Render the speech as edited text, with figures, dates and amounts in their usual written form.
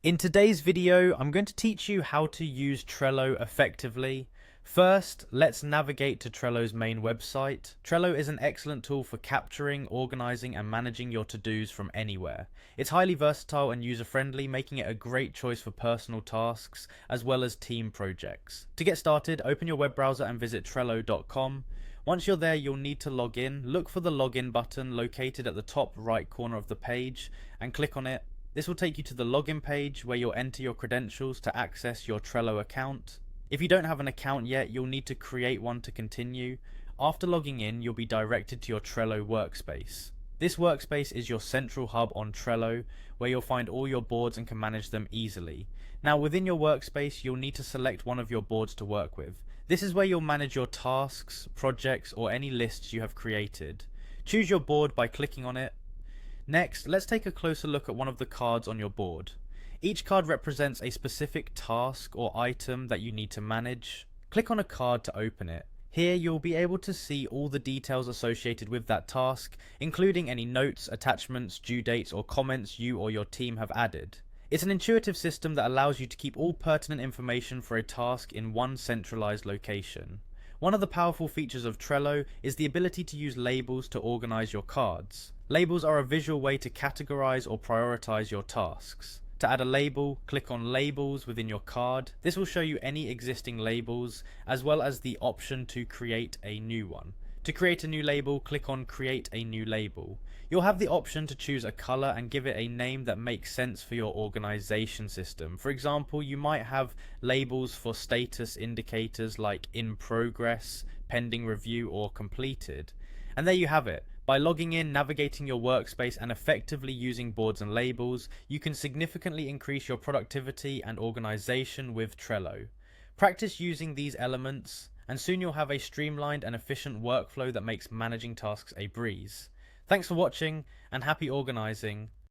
In today's video, I'm going to teach you how to use Trello effectively. First, let's navigate to Trello's main website. Trello is an excellent tool for capturing, organizing, and managing your to-dos from anywhere. It's highly versatile and user-friendly, making it a great choice for personal tasks as well as team projects. To get started, open your web browser and visit Trello.com. Once you're there, you'll need to log in. Look for the login button located at the top right corner of the page and click on it. This will take you to the login page where you'll enter your credentials to access your Trello account. If you don't have an account yet, you'll need to create one to continue. After logging in, you'll be directed to your Trello workspace. This workspace is your central hub on Trello, where you'll find all your boards and can manage them easily. Now, within your workspace, you'll need to select one of your boards to work with. This is where you'll manage your tasks, projects, or any lists you have created. Choose your board by clicking on it. Next, let's take a closer look at one of the cards on your board. Each card represents a specific task or item that you need to manage. Click on a card to open it. Here you'll be able to see all the details associated with that task, including any notes, attachments, due dates, or comments you or your team have added. It's an intuitive system that allows you to keep all pertinent information for a task in one centralized location. One of the powerful features of Trello is the ability to use labels to organize your cards. Labels are a visual way to categorize or prioritize your tasks. To add a label, click on Labels within your card. This will show you any existing labels, as well as the option to create a new one. To create a new label, click on Create a New Label. You'll have the option to choose a color and give it a name that makes sense for your organization system. For example, you might have labels for status indicators like In Progress, Pending Review, or Completed. And there you have it. By logging in, navigating your workspace, and effectively using boards and labels, you can significantly increase your productivity and organization with Trello. Practice using these elements, and soon you'll have a streamlined and efficient workflow that makes managing tasks a breeze. Thanks for watching, and happy organizing.